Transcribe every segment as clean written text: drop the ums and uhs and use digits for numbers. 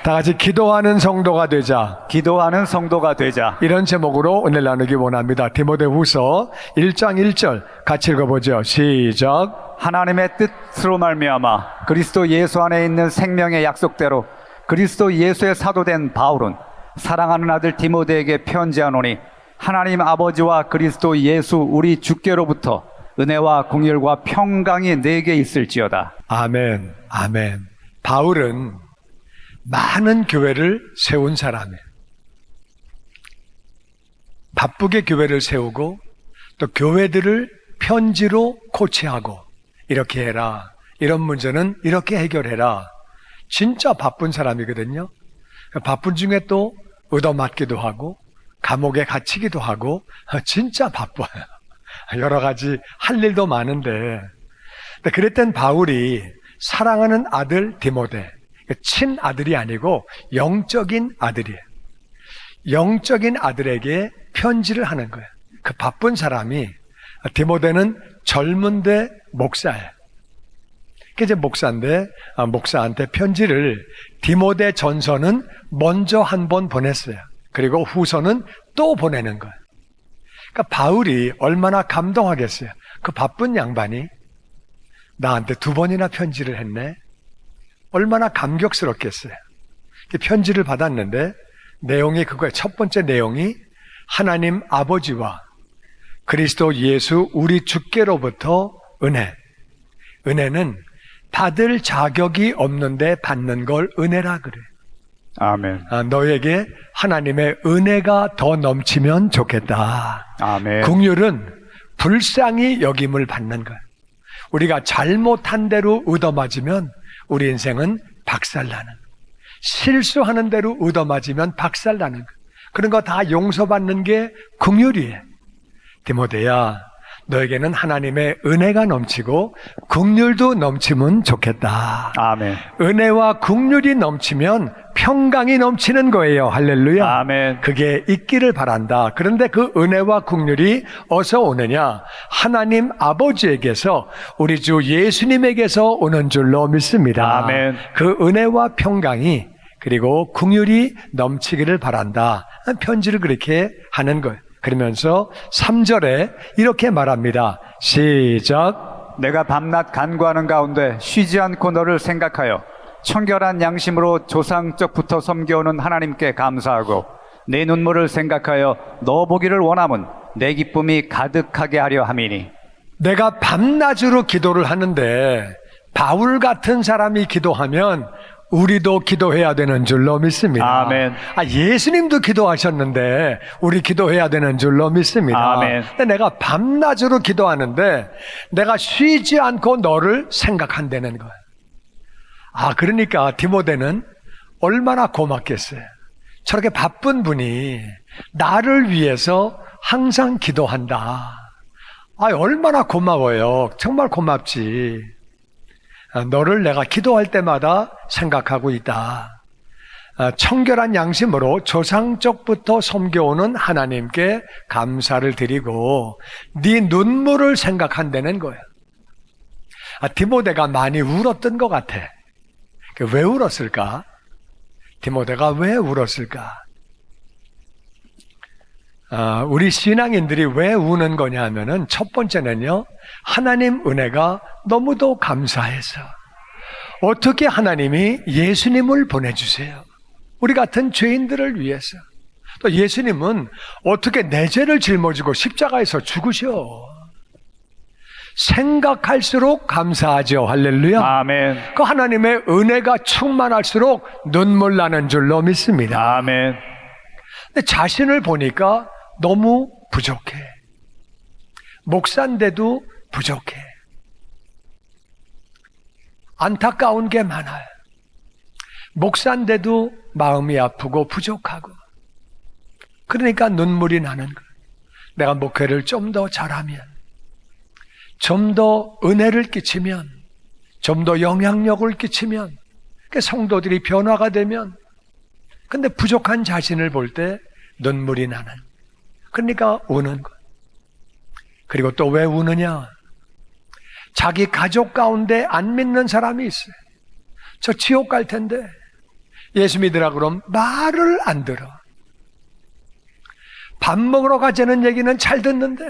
다 같이 기도하는 성도가 되자. 기도하는 성도가 되자. 이런 제목으로 오늘 나누기 원합니다. 디모데후서 1장 1절 같이 읽어보죠. 시작. 하나님의 뜻으로 말미암아 그리스도 예수 안에 있는 생명의 약속대로 그리스도 예수의 사도된 바울은 사랑하는 아들 디모데에게 편지하노니 하나님 아버지와 그리스도 예수 우리 주께로부터 은혜와 공율과 평강이 내게 있을지어다. 아멘. 아멘. 바울은 많은 교회를 세운 사람이에요. 바쁘게 교회를 세우고 또 교회들을 편지로 코치하고 이렇게 해라. 이런 문제는 이렇게 해결해라. 진짜 바쁜 사람이거든요. 바쁜 중에 또 얻어맞기도 하고 감옥에 갇히기도 하고 진짜 바빠요. 여러 가지 할 일도 많은데 그랬던 바울이 사랑하는 아들 디모데, 친아들이 아니고 영적인 아들이에요. 영적인 아들에게 편지를 하는 거예요. 그 바쁜 사람이 디모데는 젊은데 목사예요. 이제 목사인데 목사한테 편지를 디모데 전서는 먼저 한 번 보냈어요. 그리고 후서는 또 보내는 거예요. 그러니까 바울이 얼마나 감동하겠어요. 그 바쁜 양반이 나한테 2번이나 편지를 했네. 얼마나 감격스럽겠어요. 편지를 받았는데 내용이 그거예요. 첫 번째 내용이 하나님 아버지와 그리스도 예수 우리 주께로부터 은혜. 은혜는 받을 자격이 없는데 받는 걸 은혜라 그래. 아멘. 너에게 하나님의 은혜가 더 넘치면 좋겠다. 아멘. 긍휼은 불쌍히 여김을 받는 거야. 우리가 잘못한 대로 얻어맞으면 우리 인생은 박살나는 거야. 실수하는 대로 얻어맞으면 박살나는 거야. 그런 거 다 용서받는 게 긍휼이에요. 디모데야, 너에게는 하나님의 은혜가 넘치고 긍휼도 넘치면 좋겠다. 아멘. 은혜와 긍휼이 넘치면 평강이 넘치는 거예요. 할렐루야. 아멘. 그게 있기를 바란다. 그런데 그 은혜와 긍휼이 어디서 오느냐? 하나님 아버지에게서 우리 주 예수님에게서 오는 줄로 믿습니다. 아멘. 그 은혜와 평강이 그리고 긍휼이 넘치기를 바란다. 편지를 그렇게 하는 거예요. 그러면서 3절에 이렇게 말합니다. 시작. 내가 밤낮 간구하는 가운데 쉬지 않고 너를 생각하여 청결한 양심으로 조상적부터 섬겨오는 하나님께 감사하고 내 눈물을 생각하여 너 보기를 원함은 내 기쁨이 가득하게 하려 함이니. 내가 밤낮으로 기도를 하는데 바울 같은 사람이 기도하면 우리도 기도해야 되는 줄로 믿습니다. 아멘. 예수님도 기도하셨는데 우리 기도해야 되는 줄로 믿습니다. 아멘. 근데 내가 밤낮으로 기도하는데 내가 쉬지 않고 너를 생각한다는 거예요. 그러니까 디모데는 얼마나 고맙겠어요. 저렇게 바쁜 분이 나를 위해서 항상 기도한다. 얼마나 고마워요. 정말 고맙지. 너를 내가 기도할 때마다 생각하고 있다. 청결한 양심으로 조상적부터 섬겨오는 하나님께 감사를 드리고 네 눈물을 생각한다는 거예요. 디모데가 많이 울었던 것 같아. 왜 울었을까? 디모데가 왜 울었을까? 우리 신앙인들이 왜 우는 거냐 하면은 첫 번째는요, 하나님 은혜가 너무도 감사해서. 어떻게 하나님이 예수님을 보내주세요? 우리 같은 죄인들을 위해서. 또 예수님은 어떻게 내 죄를 짊어지고 십자가에서 죽으셔? 생각할수록 감사하죠. 할렐루야. 아멘. 그 하나님의 은혜가 충만할수록 눈물 나는 줄로 믿습니다. 아멘. 근데 자신을 보니까 너무 부족해. 목사인데도 부족해. 안타까운 게 많아요. 목사인데도 마음이 아프고 부족하고. 그러니까 눈물이 나는 거예요. 내가 목회를 좀 더 잘하면, 좀 더 은혜를 끼치면, 좀 더 영향력을 끼치면, 성도들이 변화가 되면, 근데 부족한 자신을 볼 때 눈물이 나는. 그러니까 우는 것. 그리고 또 왜 우느냐? 자기 가족 가운데 안 믿는 사람이 있어요. 저 지옥 갈 텐데, 예수 믿으라 그러면 말을 안 들어. 밥 먹으러 가자는 얘기는 잘 듣는데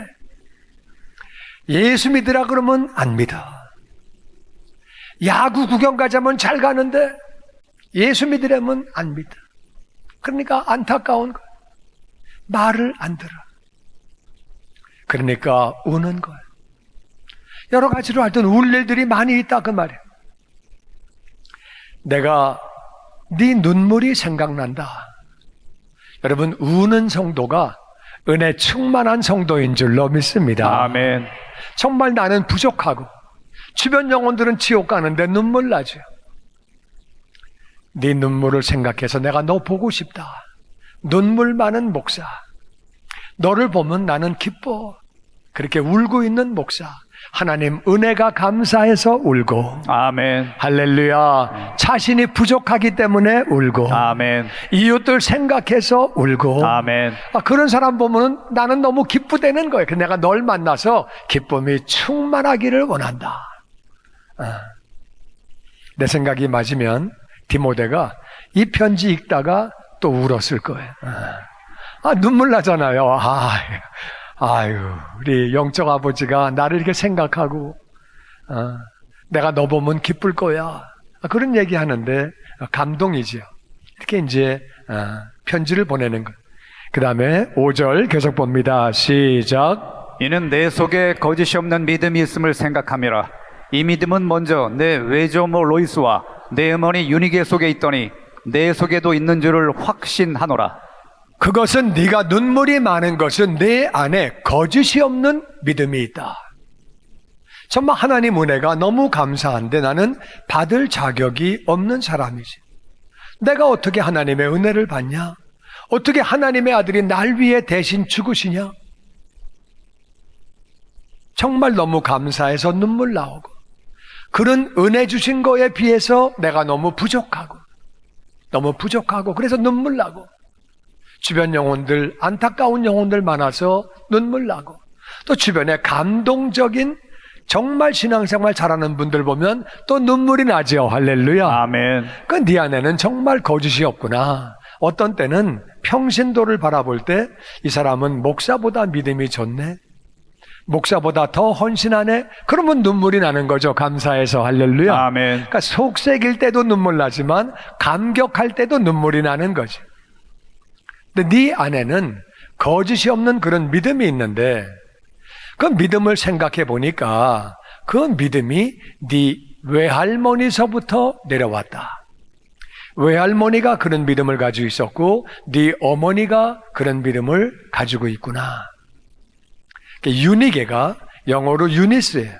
예수 믿으라 그러면 안 믿어. 야구 구경 가자면 잘 가는데 예수 믿으려면 안 믿어. 그러니까 안타까운 거야. 말을 안 들어. 그러니까 우는 거야. 여러 가지로 하여튼 울 일들이 많이 있다 그 말이야. 내가 네 눈물이 생각난다. 여러분, 우는 성도가 은혜 충만한 성도인 줄로 믿습니다. 아멘. 정말 나는 부족하고 주변 영혼들은 지옥 가는데 눈물 나죠. 네 눈물을 생각해서 내가 너 보고 싶다. 눈물 많은 목사. 너를 보면 나는 기뻐. 그렇게 울고 있는 목사. 하나님 은혜가 감사해서 울고, 아멘. 할렐루야, 자신이 부족하기 때문에 울고, 아멘. 이웃들 생각해서 울고, 아멘. 그런 사람 보면 나는 너무 기쁘다는 거예요. 내가 널 만나서 기쁨이 충만하기를 원한다. 내 생각이 맞으면 디모데가 이 편지 읽다가 또 울었을 거예요. 눈물 나잖아요. 아유, 우리 영적 아버지가 나를 이렇게 생각하고, 내가 너 보면 기쁠 거야. 그런 얘기 하는데, 감동이죠. 이렇게 이제, 편지를 보내는 것. 그 다음에 5절 계속 봅니다. 시작. 이는 내 속에 거짓이 없는 믿음이 있음을 생각함이라. 이 믿음은 먼저 내 외조모 로이스와 내 어머니 유니게 속에 있더니 내 속에도 있는 줄을 확신하노라. 그것은 네가 눈물이 많은 것은 내 안에 거짓이 없는 믿음이 있다. 정말 하나님 은혜가 너무 감사한데 나는 받을 자격이 없는 사람이지. 내가 어떻게 하나님의 은혜를 받냐? 어떻게 하나님의 아들이 날 위해 대신 죽으시냐? 정말 너무 감사해서 눈물 나오고, 그런 은혜 주신 거에 비해서 내가 너무 부족하고 그래서 눈물 나고, 주변 영혼들, 안타까운 영혼들 많아서 눈물 나고, 또 주변에 감동적인 정말 신앙생활 잘하는 분들 보면 또 눈물이 나죠. 할렐루야. 아멘. 그 네 안에는 정말 거짓이 없구나. 어떤 때는 평신도를 바라볼 때 이 사람은 목사보다 믿음이 좋네, 목사보다 더 헌신하네. 그러면 눈물이 나는 거죠. 감사해서. 할렐루야. 아멘. 그러니까 속색일 때도 눈물 나지만 감격할 때도 눈물이 나는 거지. 근데 네 안에는 거짓이 없는 그런 믿음이 있는데, 그 믿음을 생각해 보니까 그 믿음이 네 외할머니서부터 내려왔다. 외할머니가 그런 믿음을 가지고 있었고 네 어머니가 그런 믿음을 가지고 있구나. 유니게가 영어로 유니스예요.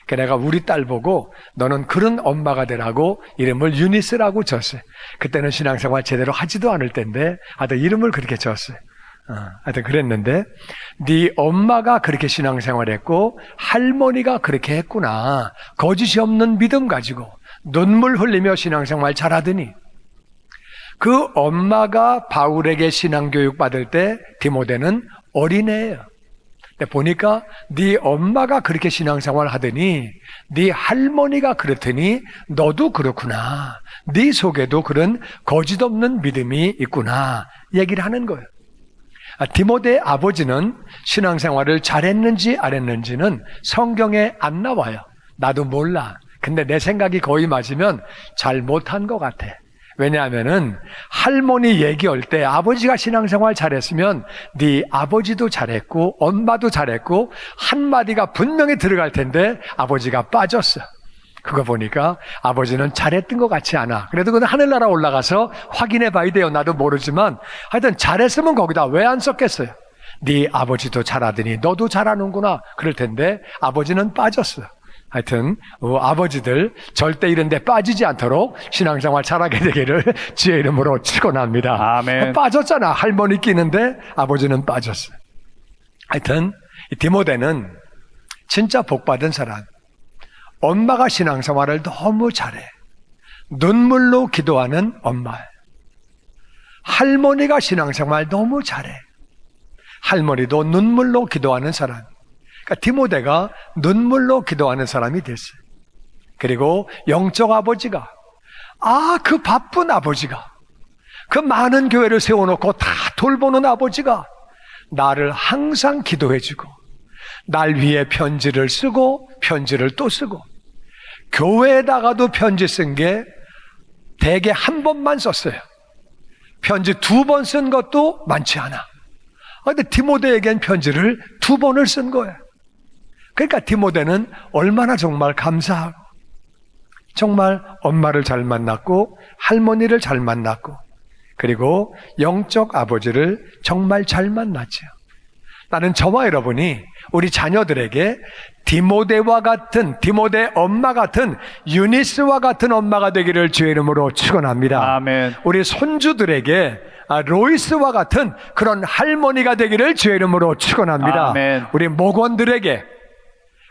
내가 우리 딸 보고 너는 그런 엄마가 되라고 이름을 유니스라고 줬어요. 그때는 신앙생활 제대로 하지도 않을 때인데 하여튼 이름을 그렇게 줬어요. 하여튼 그랬는데 네 엄마가 그렇게 신앙생활했고 할머니가 그렇게 했구나. 거짓이 없는 믿음 가지고 눈물 흘리며 신앙생활 잘하더니, 그 엄마가 바울에게 신앙교육 받을 때 디모데는 어린애예요. 근데 보니까 네 엄마가 그렇게 신앙생활 하더니 네 할머니가 그렇더니 너도 그렇구나. 네 속에도 그런 거짓 없는 믿음이 있구나 얘기를 하는 거예요. 디모데의 아버지는 신앙생활을 잘했는지 안 했는지는 성경에 안 나와요. 나도 몰라. 근데 내 생각이 거의 맞으면 잘 못한 것 같아. 왜냐하면은 할머니 얘기할 때 아버지가 신앙생활 잘했으면 네 아버지도 잘했고 엄마도 잘했고 한마디가 분명히 들어갈 텐데 아버지가 빠졌어. 그거 보니까 아버지는 잘했던 것 같지 않아. 그래도 그건 하늘나라 올라가서 확인해 봐야 돼요. 나도 모르지만 하여튼 잘했으면 거기다 왜 안 썼겠어요. 네 아버지도 잘하더니 너도 잘하는구나 그럴 텐데 아버지는 빠졌어. 하여튼 아버지들 절대 이런 데 빠지지 않도록 신앙생활 잘하게 되기를 주의 이름으로 축원합니다. 아멘. 빠졌잖아. 할머니 끼는데 아버지는 빠졌어. 하여튼 디모데는 진짜 복받은 사람. 엄마가 신앙생활을 너무 잘해. 눈물로 기도하는 엄마. 할머니가 신앙생활 너무 잘해. 할머니도 눈물로 기도하는 사람. 그러니까 디모데가 눈물로 기도하는 사람이 됐어요. 그리고 영적 아버지가, 그 바쁜 아버지가 그 많은 교회를 세워놓고 다 돌보는 아버지가 나를 항상 기도해주고 날 위해 편지를 쓰고 편지를 또 쓰고 교회에다가도 편지 쓴 게 대개 한 번만 썼어요. 편지 2번 쓴 것도 많지 않아. 근데 디모데에겐 편지를 2번을 쓴 거예요. 그러니까 디모데는 얼마나 정말 감사하고 정말 엄마를 잘 만났고 할머니를 잘 만났고 그리고 영적 아버지를 정말 잘 만났죠. 나는 저와 여러분이 우리 자녀들에게 디모데와 같은, 디모데 엄마 같은, 유니스와 같은 엄마가 되기를 주의 이름으로 축원합니다. 아멘. 우리 손주들에게 로이스와 같은 그런 할머니가 되기를 주의 이름으로 축원합니다. 아멘. 우리 목원들에게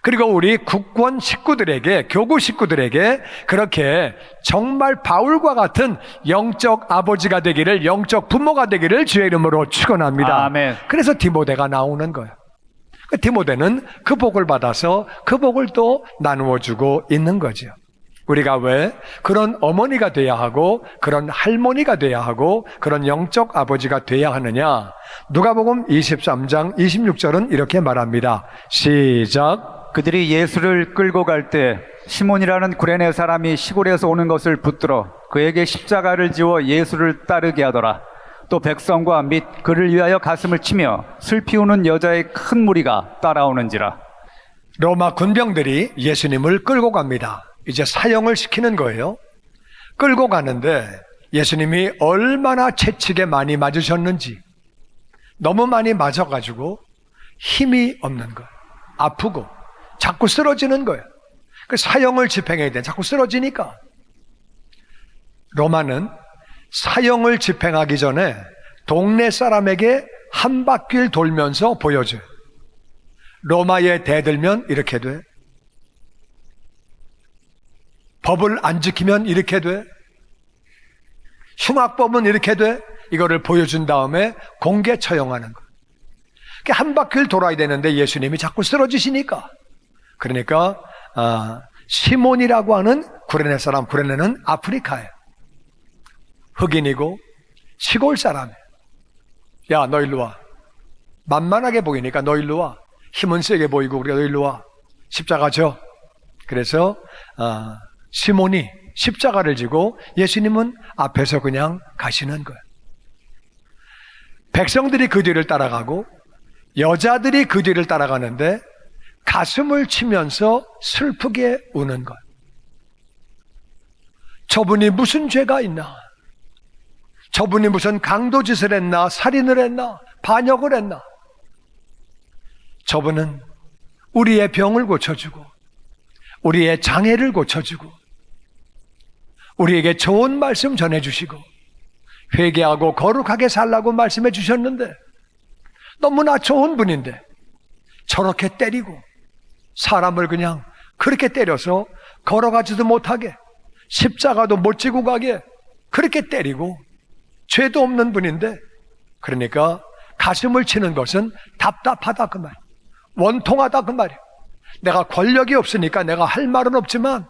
그리고 우리 국권 식구들에게, 교구 식구들에게 그렇게 정말 바울과 같은 영적 아버지가 되기를, 영적 부모가 되기를 주의 이름으로 축원합니다. 아멘. 그래서 디모데가 나오는 거예요. 디모데는 그 복을 받아서 그 복을 또 나누어 주고 있는 거죠. 우리가 왜 그런 어머니가 돼야 하고 그런 할머니가 돼야 하고 그런 영적 아버지가 돼야 하느냐? 누가복음 23장 26절은 이렇게 말합니다. 시작. 그들이 예수를 끌고 갈 때 시몬이라는 구레네 사람이 시골에서 오는 것을 붙들어 그에게 십자가를 지워 예수를 따르게 하더라. 또 백성과 및 그를 위하여 가슴을 치며 슬피 우는 여자의 큰 무리가 따라오는지라. 로마 군병들이 예수님을 끌고 갑니다. 이제 사형을 시키는 거예요. 끌고 가는데 예수님이 얼마나 채찍에 많이 맞으셨는지 너무 많이 맞아가지고 힘이 없는 거예요. 아프고 자꾸 쓰러지는 거예요. 그 사형을 집행해야 돼. 자꾸 쓰러지니까. 로마는 사형을 집행하기 전에 동네 사람에게 한 바퀴를 돌면서 보여줘요. 로마에 대들면 이렇게 돼. 법을 안 지키면 이렇게 돼. 흉악범은 이렇게 돼. 이거를 보여준 다음에 공개 처형하는 거예요. 한 바퀴를 돌아야 되는데 예수님이 자꾸 쓰러지시니까. 그러니까 시몬이라고 하는 구레네 사람, 구레네는 아프리카예요. 흑인이고 시골 사람이에요. 야, 너 일로 와. 만만하게 보이니까 너 일로 와. 힘은 세게 보이고 우리가 너 일로 와. 십자가 져. 그래서 시몬이 십자가를 지고 예수님은 앞에서 그냥 가시는 거예요. 백성들이 그 뒤를 따라가고 여자들이 그 뒤를 따라가는데 가슴을 치면서 슬프게 우는 것. 저분이 무슨 죄가 있나? 저분이 무슨 강도짓을 했나? 살인을 했나? 반역을 했나? 저분은 우리의 병을 고쳐주고 우리의 장애를 고쳐주고 우리에게 좋은 말씀 전해주시고 회개하고 거룩하게 살라고 말씀해 주셨는데 너무나 좋은 분인데 저렇게 때리고 사람을 그냥 그렇게 때려서 걸어가지도 못하게 십자가도 못 지고 가게 그렇게 때리고 죄도 없는 분인데 그러니까 가슴을 치는 것은 답답하다 그 말, 원통하다 그 말이에요. 내가 권력이 없으니까 내가 할 말은 없지만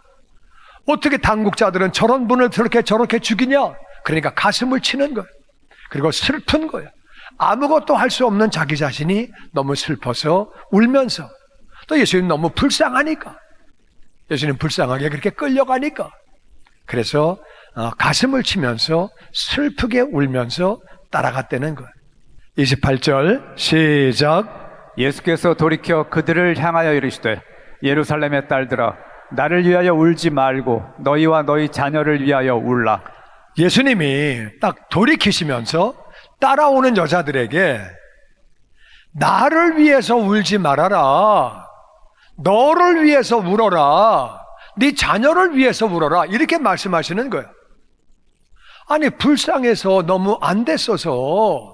어떻게 당국자들은 저런 분을 저렇게 죽이냐? 그러니까 가슴을 치는 거예요. 그리고 슬픈 거예요. 아무것도 할 수 없는 자기 자신이 너무 슬퍼서 울면서 또 예수님 너무 불쌍하니까 예수님 불쌍하게 그렇게 끌려가니까 그래서 가슴을 치면서 슬프게 울면서 따라갔다는 거예요. 28절 시작. 예수께서 돌이켜 그들을 향하여 이르시되 예루살렘의 딸들아 나를 위하여 울지 말고 너희와 너희 자녀를 위하여 울라. 예수님이 딱 돌이키시면서 따라오는 여자들에게 나를 위해서 울지 말아라. 너를 위해서 울어라. 네 자녀를 위해서 울어라. 이렇게 말씀하시는 거예요. 아니 불쌍해서 너무 안 됐어서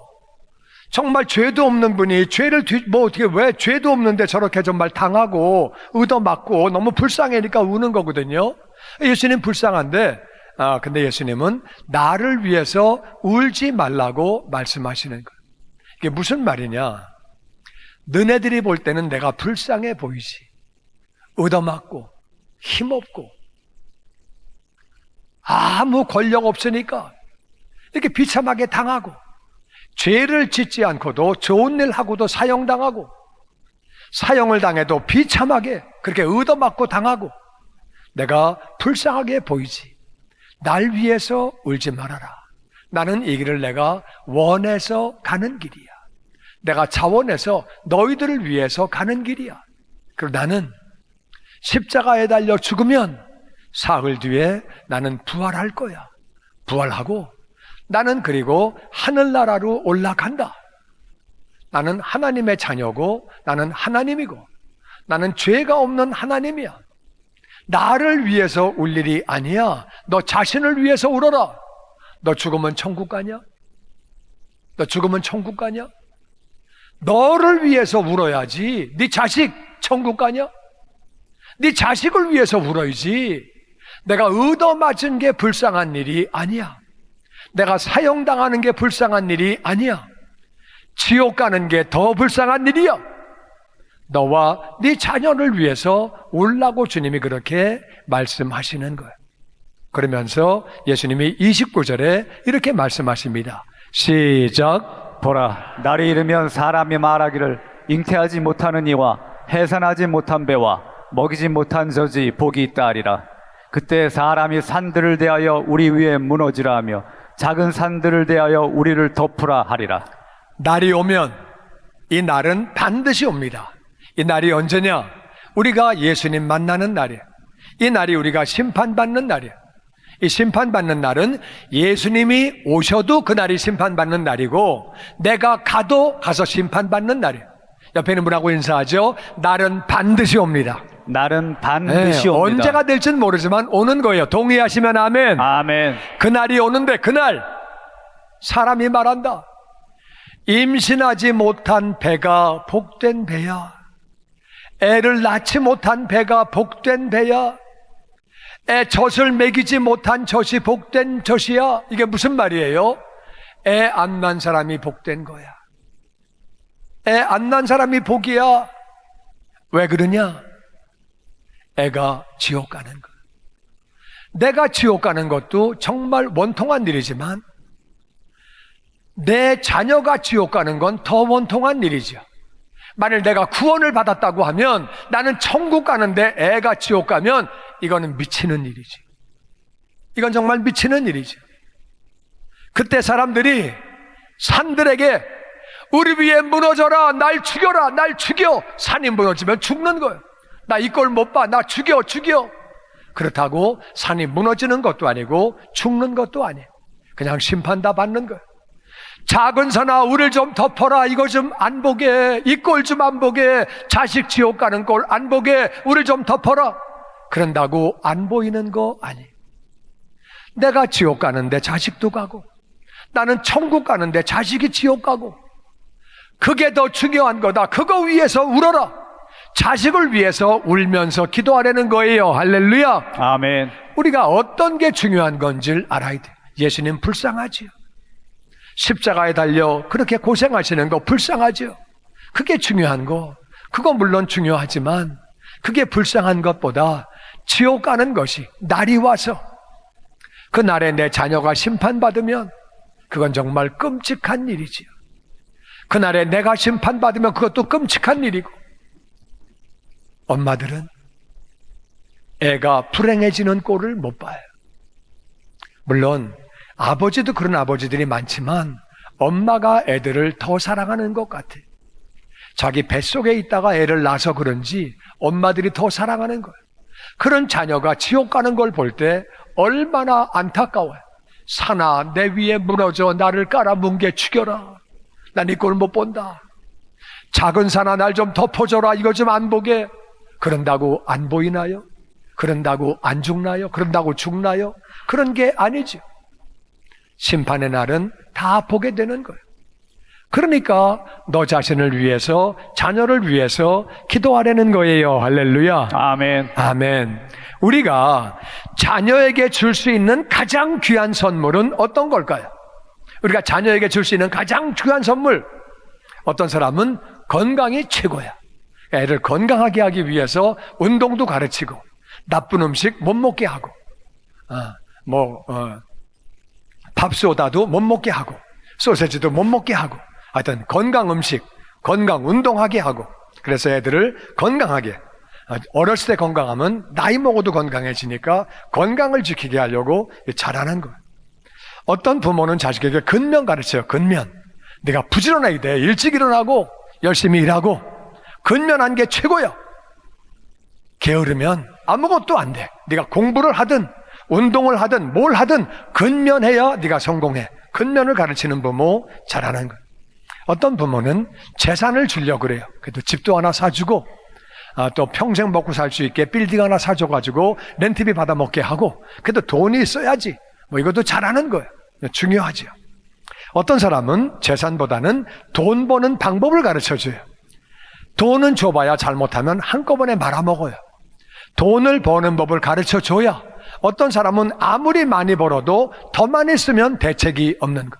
정말 죄도 없는 분이 죄를 어떻게 왜 죄도 없는데 저렇게 정말 당하고 얻어맞고 너무 불쌍하니까 우는 거거든요. 예수님 불쌍한데 근데 예수님은 나를 위해서 울지 말라고 말씀하시는 거예요. 이게 무슨 말이냐? 너네들이 볼 때는 내가 불쌍해 보이지. 얻어맞고 힘없고 아무 권력 없으니까 이렇게 비참하게 당하고, 죄를 짓지 않고도 좋은 일 하고도 사형당하고, 사형을 당해도 비참하게 그렇게 얻어맞고 당하고, 내가 불쌍하게 보이지. 날 위해서 울지 말아라. 나는 이 길을 내가 원해서 가는 길이야. 내가 자원해서 너희들을 위해서 가는 길이야. 그리고 나는 십자가에 달려 죽으면 사흘 뒤에 나는 부활할 거야. 부활하고 나는 그리고 하늘나라로 올라간다. 나는 하나님의 자녀고 나는 하나님이고 나는 죄가 없는 하나님이야. 나를 위해서 울 일이 아니야. 너 자신을 위해서 울어라. 너 죽으면 천국 가냐? 너 죽으면 천국 가냐? 너를 위해서 울어야지. 네 자식 천국 가냐? 네 자식을 위해서 울어야지. 내가 얻어맞은 게 불쌍한 일이 아니야. 내가 사형당하는 게 불쌍한 일이 아니야. 지옥 가는 게 더 불쌍한 일이야. 너와 네 자녀를 위해서 울라고 주님이 그렇게 말씀하시는 거예요. 그러면서 예수님이 29절에 이렇게 말씀하십니다. 시작. 보라, 날이 이르면 사람이 말하기를 잉태하지 못하는 이와 해산하지 못한 배와 먹이지 못한 젖이 복이 있다 하리라. 그때 사람이 산들을 대하여 우리 위에 무너지라 하며 작은 산들을 대하여 우리를 덮으라 하리라. 날이 오면 이 날은 반드시 옵니다. 이 날이 언제냐? 우리가 예수님 만나는 날이에요. 이 날이 우리가 심판받는 날이에요. 이 심판받는 날은 예수님이 오셔도 그 날이 심판받는 날이고 내가 가서 심판받는 날이에요. 옆에 있는 분하고 인사하죠. 날은 반드시 옵니다. 날은 반드시 옵니다. 언제가 될지는 모르지만 오는 거예요. 동의하시면 아멘. 아멘. 그날이 오는데 그날 사람이 말한다. 임신하지 못한 배가 복된 배야. 애를 낳지 못한 배가 복된 배야. 애 젖을 먹이지 못한 젖이 복된 젖이야. 이게 무슨 말이에요? 애 안 낳은 사람이 복된 거야. 애 안 낳은 사람이 복이야. 왜 그러냐? 애가 지옥 가는 거야. 내가 지옥 가는 것도 정말 원통한 일이지만 내 자녀가 지옥 가는 건 더 원통한 일이죠. 만일 내가 구원을 받았다고 하면 나는 천국 가는데 애가 지옥 가면 이거는 미치는 일이지. 이건 정말 미치는 일이죠. 그때 사람들이 산들에게 우리 위에 무너져라, 날 죽여라, 날 죽여. 산이 무너지면 죽는 거예요. 나 이 꼴 못 봐, 나 죽여. 그렇다고 산이 무너지는 것도 아니고 죽는 것도 아니에요. 그냥 심판 다 받는 거예요. 작은 산아 우리를 좀 덮어라. 이거 좀 안 보게. 이 꼴 좀 안 보게. 자식 지옥 가는 꼴 안 보게. 우리를 좀 덮어라. 그런다고 안 보이는 거 아니에요. 내가 지옥 가는데 자식도 가고 나는 천국 가는데 자식이 지옥 가고 그게 더 중요한 거다. 그거 위해서 울어라. 자식을 위해서 울면서 기도하라는 거예요. 할렐루야. 아멘. 우리가 어떤 게 중요한 건지를 알아야 돼요. 예수님 불쌍하지요. 십자가에 달려 그렇게 고생하시는 거 불쌍하죠. 그게 중요한 거. 그거 물론 중요하지만 그게 불쌍한 것보다 지옥 가는 것이 날이 와서 그 날에 내 자녀가 심판받으면 그건 정말 끔찍한 일이지요. 그 날에 내가 심판받으면 그것도 끔찍한 일이고 엄마들은 애가 불행해지는 꼴을 못 봐요. 물론 아버지도 그런 아버지들이 많지만 엄마가 애들을 더 사랑하는 것 같아요. 자기 뱃속에 있다가 애를 낳아서 그런지 엄마들이 더 사랑하는 거예요. 그런 자녀가 지옥 가는 걸 볼 때 얼마나 안타까워요. 산아 내 위에 무너져 나를 깔아뭉개 죽여라. 난 이 꼴 못 본다. 작은 산아 날 좀 덮어줘라. 이거 좀 안 보게. 그런다고 안 보이나요? 그런다고 안 죽나요? 그런다고 죽나요? 그런 게 아니죠. 심판의 날은 다 보게 되는 거예요. 그러니까 너 자신을 위해서 자녀를 위해서 기도하라는 거예요. 할렐루야. 아멘. 아멘. 우리가 자녀에게 줄 수 있는 가장 귀한 선물은 어떤 걸까요? 우리가 자녀에게 줄 수 있는 가장 귀한 선물. 어떤 사람은 건강이 최고야. 애를 건강하게 하기 위해서 운동도 가르치고 밥소다도 못 먹게 하고 소세지도 못 먹게 하고 하여튼 건강 음식, 건강 운동하게 하고 그래서 애들을 건강하게 어렸을 때 건강하면 나이 먹어도 건강해지니까 건강을 지키게 하려고 잘하는 거예요. 어떤 부모는 자식에게 근면 가르쳐요. 근면. 네가 부지런해야 돼. 일찍 일어나고 열심히 일하고 근면한 게 최고야. 게으르면 아무것도 안 돼. 네가 공부를 하든 운동을 하든 뭘 하든 근면해야 네가 성공해. 근면을 가르치는 부모 잘하는 거예요. 어떤 부모는 재산을 주려고 그래요. 그래도 집도 하나 사주고 또 평생 먹고 살 수 있게 빌딩 하나 사줘가지고 렌트비 받아 먹게 하고 그래도 돈이 있어야지. 뭐 이것도 잘하는 거예요. 중요하죠. 어떤 사람은 재산보다는 돈 버는 방법을 가르쳐줘요. 돈은 줘봐야 잘못하면 한꺼번에 말아먹어요. 돈을 버는 법을 가르쳐줘야 어떤 사람은 아무리 많이 벌어도 더 많이 쓰면 대책이 없는 거.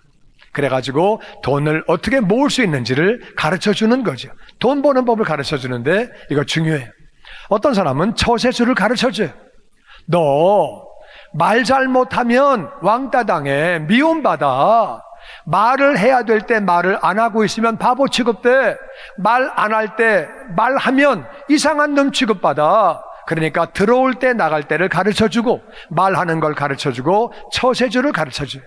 그래가지고 돈을 어떻게 모을 수 있는지를 가르쳐주는 거죠. 돈 버는 법을 가르쳐주는데 이거 중요해요. 어떤 사람은 처세술을 가르쳐줘요. 너 말 잘못하면 왕따 당해, 미움받아. 말을 해야 될 때 말을 안 하고 있으면 바보 취급돼. 말 안 할 때 말하면 이상한 놈 취급받아. 그러니까 들어올 때 나갈 때를 가르쳐주고 말하는 걸 가르쳐주고 처세술을 가르쳐줘요.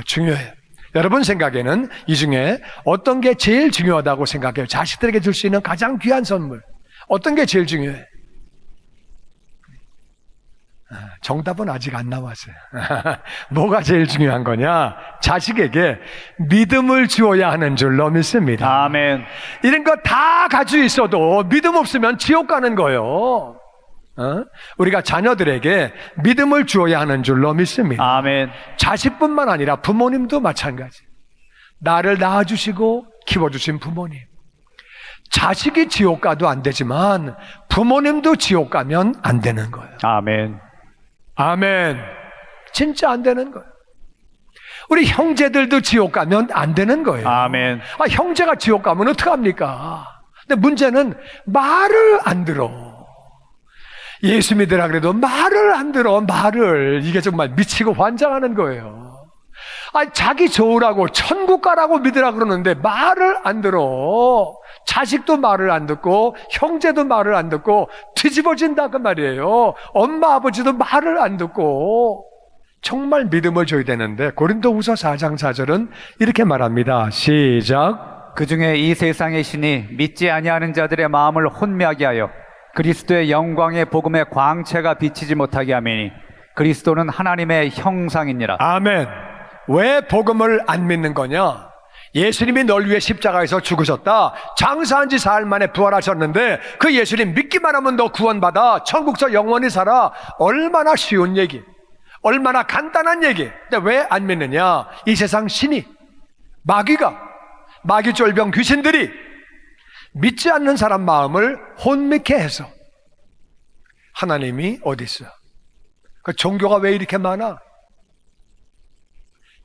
중요해요. 여러분 생각에는 이 중에 어떤 게 제일 중요하다고 생각해요? 자식들에게 줄 수 있는 가장 귀한 선물 어떤 게 제일 중요해? 정답은 아직 안 나왔어요. 뭐가 제일 중요한 거냐? 자식에게 믿음을 주어야 하는 줄로 믿습니다. 아멘. 이런 거 다 가지고 있어도 믿음 없으면 지옥 가는 거예요. 우리가 자녀들에게 믿음을 주어야 하는 줄로 믿습니다. 아멘. 자식뿐만 아니라 부모님도 마찬가지. 나를 낳아주시고 키워주신 부모님. 자식이 지옥 가도 안 되지만 부모님도 지옥 가면 안 되는 거예요. 아멘. 아멘. 진짜 안 되는 거예요. 우리 형제들도 지옥 가면 안 되는 거예요. 아멘. 형제가 지옥 가면 어떡합니까? 근데 문제는 말을 안 들어. 예수 믿으라 그래도 말을 안 들어. 말을. 이게 정말 미치고 환장하는 거예요. 자기 좋으라고 천국 가라고 믿으라 그러는데 말을 안 들어. 자식도 말을 안 듣고 형제도 말을 안 듣고 뒤집어진다 그 말이에요. 엄마 아버지도 말을 안 듣고. 정말 믿음을 줘야 되는데 고린도후서 4장 4절은 이렇게 말합니다. 시작. 그 중에 이 세상의 신이 믿지 아니하는 자들의 마음을 혼미하게 하여 그리스도의 영광의 복음의 광채가 비치지 못하게 하매니 그리스도는 하나님의 형상이니라. 아멘. 왜 복음을 안 믿는 거냐? 예수님이 널 위해 십자가에서 죽으셨다. 장사한 지 사흘 만에 부활하셨는데 그 예수님 믿기만 하면 너 구원받아. 천국서 영원히 살아. 얼마나 쉬운 얘기, 얼마나 간단한 얘기. 근데 왜 안 믿느냐? 이 세상 신이, 마귀 쫄병 귀신들이 믿지 않는 사람 마음을 혼미케 해서 하나님이 어디 있어? 그 종교가 왜 이렇게 많아?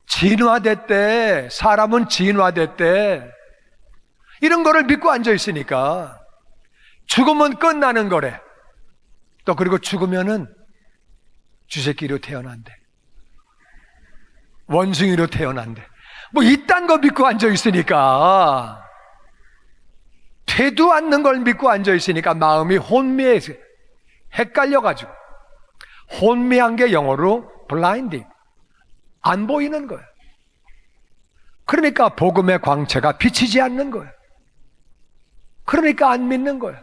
진화됐대. 사람은 진화됐대. 이런 거를 믿고 앉아 있으니까 죽으면 끝나는 거래. 또 그리고 죽으면은 쥐새끼로 태어난대. 원숭이로 태어난대. 뭐 이딴 거 믿고 앉아 있으니까, 되도 않는 걸 믿고 앉아 있으니까 마음이 혼미해서 헷갈려가지고, 혼미한 게 영어로 blinding, 안 보이는 거예요. 그러니까 복음의 광채가 비치지 않는 거예요. 그러니까 안 믿는 거예요.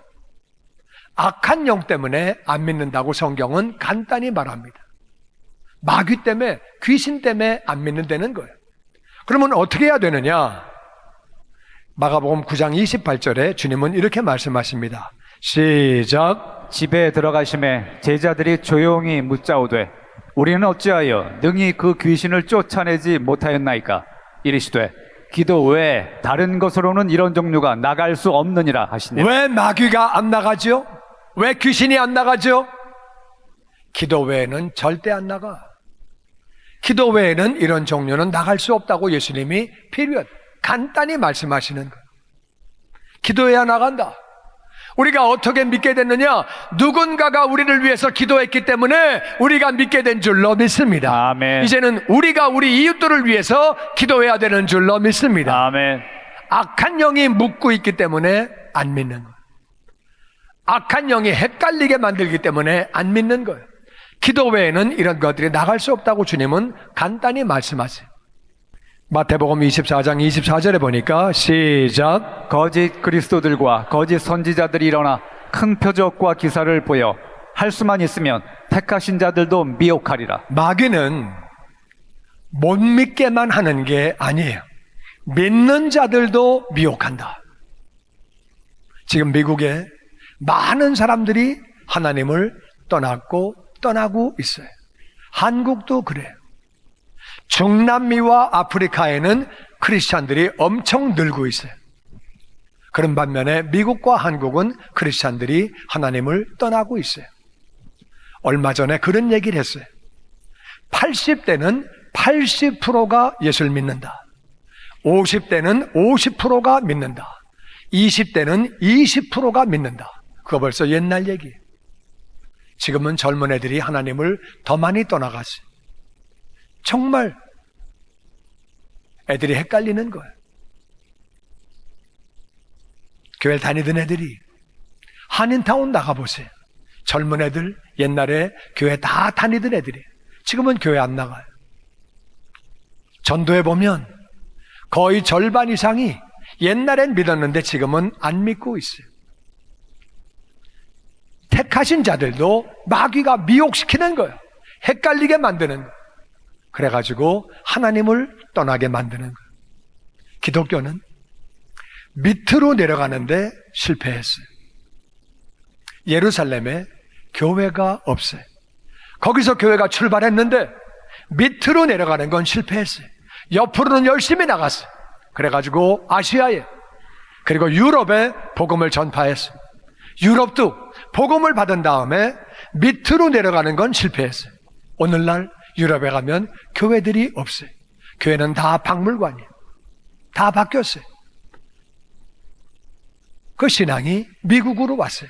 악한 영 때문에 안 믿는다고 성경은 간단히 말합니다. 마귀 때문에, 귀신 때문에 안 믿는다는 거예요. 그러면 어떻게 해야 되느냐? 마가복음 9장 28절에 주님은 이렇게 말씀하십니다. 시작. 집에 들어가심에 제자들이 조용히 묻자오되 우리는 어찌하여 능히 그 귀신을 쫓아내지 못하였나이까? 이르시되 기도 외에 다른 것으로는 이런 종류가 나갈 수 없느니라 하시니. 왜 마귀가 안 나가죠? 왜 귀신이 안 나가죠? 기도 외에는 절대 안 나가. 기도 외에는 이런 종류는 나갈 수 없다고 예수님이 간단히 말씀하시는 거예요. 기도해야 나간다. 우리가 어떻게 믿게 됐느냐? 누군가가 우리를 위해서 기도했기 때문에 우리가 믿게 된 줄로 믿습니다. 아멘. 이제는 우리가 우리 이웃들을 위해서 기도해야 되는 줄로 믿습니다. 아멘. 악한 영이 묻고 있기 때문에 안 믿는 거예요. 악한 영이 헷갈리게 만들기 때문에 안 믿는 거예요. 기도 외에는 이런 것들이 나갈 수 없다고 주님은 간단히 말씀하세요. 마태복음 24장 24절에 보니까 시작. 거짓 그리스도들과 거짓 선지자들이 일어나 큰 표적과 기사를 보여 할 수만 있으면 택하신 자들도 미혹하리라. 마귀는 못 믿게만 하는 게 아니에요. 믿는 자들도 미혹한다. 지금 미국에 많은 사람들이 하나님을 떠나고 있어요. 한국도 그래요. 중남미와 아프리카에는 크리스찬들이 엄청 늘고 있어요. 그런 반면에 미국과 한국은 크리스찬들이 하나님을 떠나고 있어요. 얼마 전에 그런 얘기를 했어요. 80대는 80%가 예수를 믿는다. 50대는 50%가 믿는다. 20대는 20%가 믿는다. 그거 벌써 옛날 얘기예요. 지금은 젊은 애들이 하나님을 더 많이 떠나갔어요. 정말 애들이 헷갈리는 거예요. 교회를 다니던 애들이 한인타운 나가보세요. 젊은 애들, 옛날에 교회 다 다니던 애들이 지금은 교회 안 나가요. 전도해 보면 거의 절반 이상이 옛날엔 믿었는데 지금은 안 믿고 있어요. 택하신 자들도 마귀가 미혹시키는 거예요. 헷갈리게 만드는 거예요. 그래가지고 하나님을 떠나게 만드는 거예요. 기독교는 밑으로 내려가는데 실패했어요. 예루살렘에 교회가 없어요. 거기서 교회가 출발했는데 밑으로 내려가는 건 실패했어요. 옆으로는 열심히 나갔어요. 그래가지고 아시아에 그리고 유럽에 복음을 전파했어요. 유럽도 복음을 받은 다음에 밑으로 내려가는 건 실패했어요. 오늘날 유럽에 가면 교회들이 없어요. 교회는 다 박물관이에요. 다 바뀌었어요. 그 신앙이 미국으로 왔어요.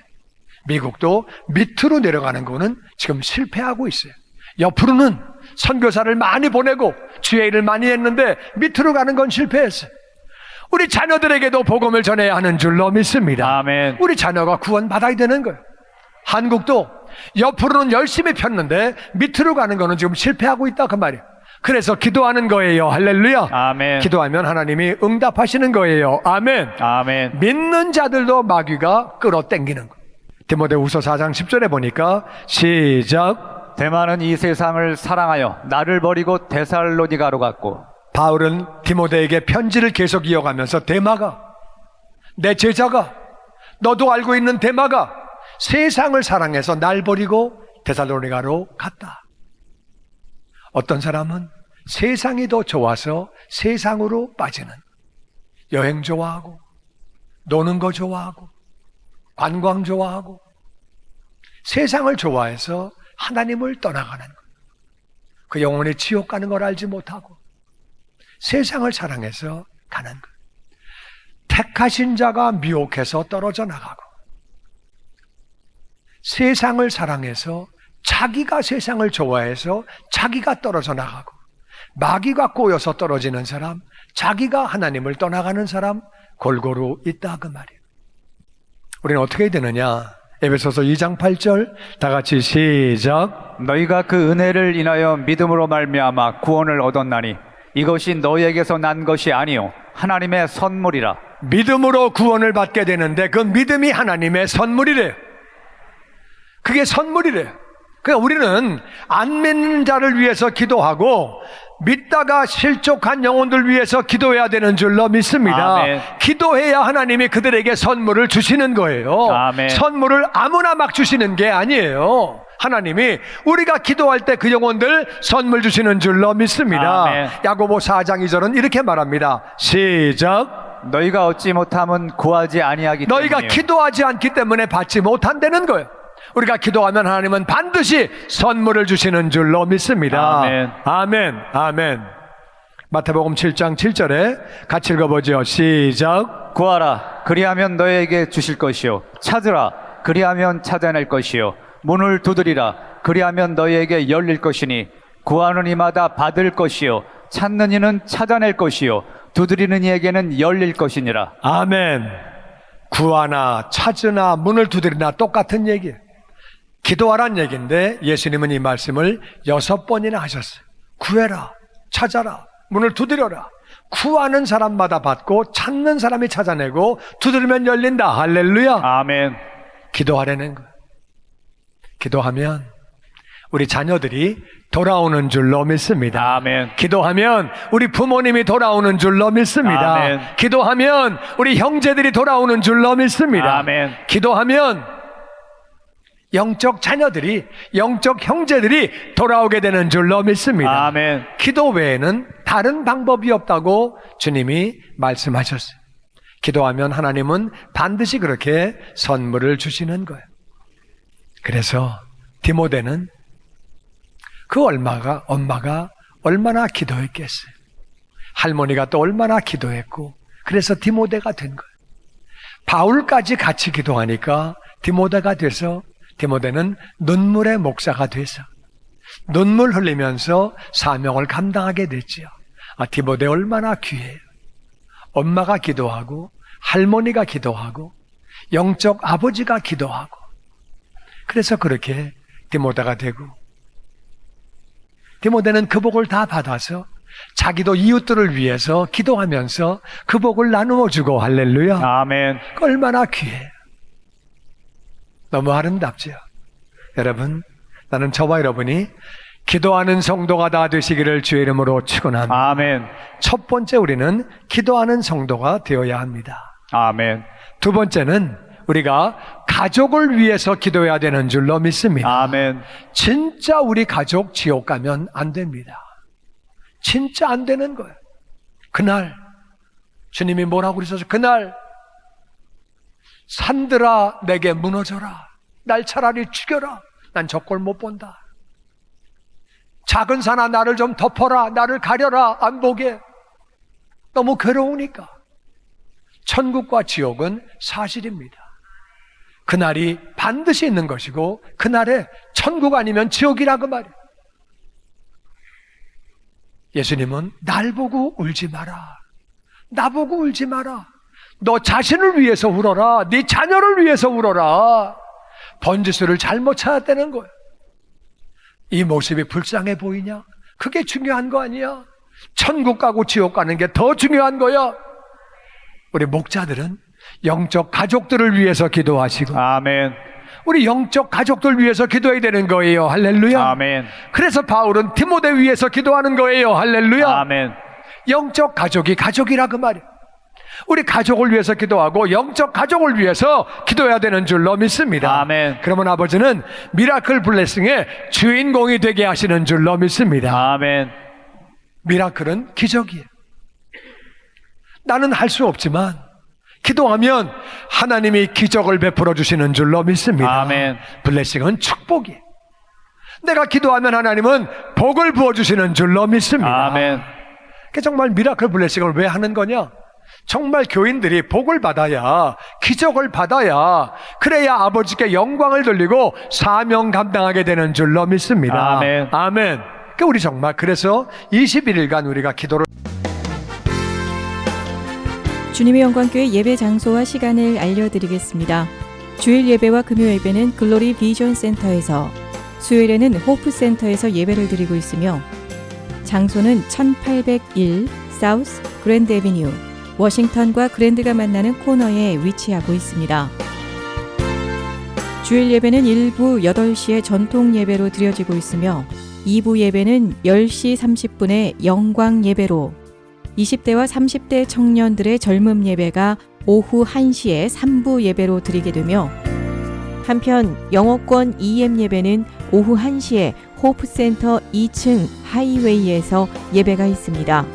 미국도 밑으로 내려가는 거는 지금 실패하고 있어요. 옆으로는 선교사를 많이 보내고 주의 일을 많이 했는데 밑으로 가는 건 실패했어요. 우리 자녀들에게도 복음을 전해야 하는 줄로 믿습니다. 아멘. 우리 자녀가 구원받아야 되는 거예요. 한국도 옆으로는 열심히 폈는데 밑으로 가는 거는 지금 실패하고 있다 그 말이에요. 그래서 기도하는 거예요. 할렐루야. 아멘. 기도하면 하나님이 응답하시는 거예요. 아멘. 아멘. 믿는 자들도 마귀가 끌어당기는 거예요. 디모데후서 4장 10절에 보니까 시작. 대만은 이 세상을 사랑하여 나를 버리고 데살로니가로 갔고. 바울은 디모데에게 편지를 계속 이어가면서 데마가, 내 제자가, 너도 알고 있는 데마가 세상을 사랑해서 날 버리고 데살로니가로 갔다. 어떤 사람은 세상이 더 좋아서 세상으로 빠지는, 여행 좋아하고 노는 거 좋아하고 관광 좋아하고 세상을 좋아해서 하나님을 떠나가는 것. 그 영혼이 지옥 가는 걸 알지 못하고 세상을 사랑해서 가는 것. 택하신 자가 미혹해서 떨어져 나가고 세상을 사랑해서 자기가 세상을 좋아해서 자기가 떨어져 나가고 마귀가 꼬여서 떨어지는 사람, 자기가 하나님을 떠나가는 사람 골고루 있다 그 말이에요. 우리는 어떻게 해야 되느냐? 에베소서 2장 8절 다 같이 시작. 너희가 그 은혜를 인하여 믿음으로 말미암아 구원을 얻었나니 이것이 너희에게서 난 것이 아니요 하나님의 선물이라. 믿음으로 구원을 받게 되는데 그 믿음이 하나님의 선물이래요. 그게 선물이래요. 그러니까 우리는 안 믿는 자를 위해서 기도하고 믿다가 실족한 영혼들 위해서 기도해야 되는 줄로 믿습니다. 아멘. 기도해야 하나님이 그들에게 선물을 주시는 거예요. 아멘. 선물을 아무나 막 주시는 게 아니에요. 하나님이 우리가 기도할 때 그 영혼들 선물 주시는 줄로 믿습니다. 아멘. 야고보 4장 2절은 이렇게 말합니다. 시작. 너희가 얻지 못함은 구하지 아니하기 때문이요. 너희가 기도하지 않기 때문에 받지 못한다는 거예요. 우리가 기도하면 하나님은 반드시 선물을 주시는 줄로 믿습니다. 아멘. 아멘. 아멘. 마태복음 7장 7절에 같이 읽어보죠. 시작. 구하라 그리하면 너에게 주실 것이요 찾으라 그리하면 찾아낼 것이요 문을 두드리라 그리하면 너에게 열릴 것이니 구하는 이마다 받을 것이요 찾는 이는 찾아낼 것이요 두드리는 이에게는 열릴 것이니라. 아멘. 구하나 찾으나 문을 두드리나 똑같은 얘기예요. 기도하란 얘기인데 예수님은 이 말씀을 6번이나 하셨어요. 구해라, 찾아라, 문을 두드려라. 구하는 사람마다 받고 찾는 사람이 찾아내고 두드리면 열린다. 할렐루야. 아멘. 기도하라는 거예요. 기도하면 우리 자녀들이 돌아오는 줄로 믿습니다. 아멘. 기도하면 우리 부모님이 돌아오는 줄로 믿습니다. 아멘. 기도하면 우리 형제들이 돌아오는 줄로 믿습니다. 아멘. 기도하면 영적 자녀들이, 영적 형제들이 돌아오게 되는 줄로 믿습니다. 아멘. 기도 외에는 다른 방법이 없다고 주님이 말씀하셨어요. 기도하면 하나님은 반드시 그렇게 선물을 주시는 거예요. 그래서 디모데는 그 엄마가 얼마나 기도했겠어요. 할머니가 또 얼마나 기도했고, 그래서 디모데가 된 거예요. 바울까지 같이 기도하니까 디모데가 돼서, 디모데는 눈물의 목사가 돼서 눈물 흘리면서 사명을 감당하게 됐지요. 디모데 얼마나 귀해요. 엄마가 기도하고 할머니가 기도하고 영적 아버지가 기도하고, 그래서 그렇게 디모데가 되고, 디모데는 그 복을 다 받아서 자기도 이웃들을 위해서 기도하면서 그 복을 나누어 주고, 할렐루야. 아멘. 얼마나 귀해요. 너무 아름답죠. 여러분, 나는 저와 여러분이 기도하는 성도가 다 되시기를 주의 이름으로 축원합니다. 아멘. 첫 번째, 우리는 기도하는 성도가 되어야 합니다. 아멘. 두 번째는 우리가 가족을 위해서 기도해야 되는 줄로 믿습니다. 아멘. 진짜 우리 가족 지옥 가면 안 됩니다. 진짜 안 되는 거예요. 그날 주님이 뭐라고 그러셨어요? 그날 산들아 내게 무너져라. 날 차라리 죽여라. 난 저 꼴 못 본다. 작은 산아 나를 좀 덮어라. 나를 가려라. 안 보게. 너무 괴로우니까. 천국과 지옥은 사실입니다. 그날이 반드시 있는 것이고, 그날에 천국 아니면 지옥이라 그 말이에요. 예수님은 날 보고 울지 마라. 나보고 울지 마라. 너 자신을 위해서 울어라. 네 자녀를 위해서 울어라. 번지수를 잘못 찾았다는 거예요. 이 모습이 불쌍해 보이냐? 그게 중요한 거 아니야? 천국 가고 지옥 가는 게 더 중요한 거야. 우리 목자들은 영적 가족들을 위해서 기도하시고, 아멘. 우리 영적 가족들 위해서 기도해야 되는 거예요. 할렐루야. 아멘. 그래서 바울은 디모데 위해서 기도하는 거예요. 할렐루야. 아멘. 영적 가족이 가족이라 그 말이에요. 우리 가족을 위해서 기도하고 영적 가족을 위해서 기도해야 되는 줄로 믿습니다. 아멘. 그러면 아버지는 미라클 블레싱의 주인공이 되게 하시는 줄로 믿습니다. 아멘. 미라클은 기적이에요. 나는 할 수 없지만 기도하면 하나님이 기적을 베풀어 주시는 줄로 믿습니다. 아멘. 블레싱은 축복이에요. 내가 기도하면 하나님은 복을 부어주시는 줄로 믿습니다. 아멘. 그게 정말 미라클 블레싱을 왜 하는 거냐? 정말 교인들이 복을 받아야, 기적을 받아야, 그래야 아버지께 영광을 돌리고 사명 감당하게 되는 줄로 믿습니다. 아멘. 아멘. 그러니까 우리 정말 그래서 21일간 우리가 기도를 주님의 영광교회 예배 장소와 시간을 알려드리겠습니다. 주일 예배와 금요 예배는 글로리 비전 센터에서, 수요일에는 호프 센터에서 예배를 드리고 있으며, 장소는 1801 사우스 그랜드 애비뉴 워싱턴과 그랜드가 만나는 코너에 위치하고 있습니다. 주일 예배는 1부 8시에 전통 예배로 드려지고 있으며, 2부 예배는 10시 30분에 영광 예배로, 20대와 30대 청년들의 젊음 예배가 오후 1시에 3부 예배로 드리게 되며, 한편 영어권 EM 예배는 오후 1시에 호프센터 2층 하이웨이에서 예배가 있습니다.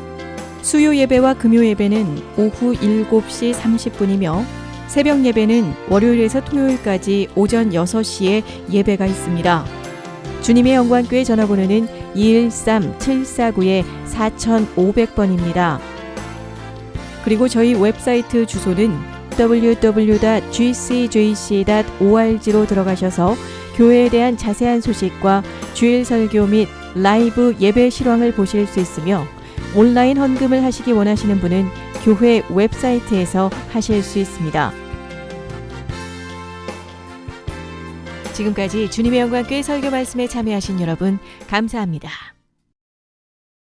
수요 예배와 금요 예배는 오후 7시 30분이며 새벽 예배는 월요일에서 토요일까지 오전 6시에 예배가 있습니다. 주님의 영광교회 전화번호는 213-749-4500번입니다. 그리고 저희 웹사이트 주소는 www.gcjc.org로 들어가셔서 교회에 대한 자세한 소식과 주일 설교 및 라이브 예배 실황을 보실 수 있으며 온라인 헌금을 하시기 원하시는 분은 교회 웹사이트에서 하실 수 있습니다. 지금까지 주님의 영광교회 설교 말씀에 참여하신 여러분 감사합니다.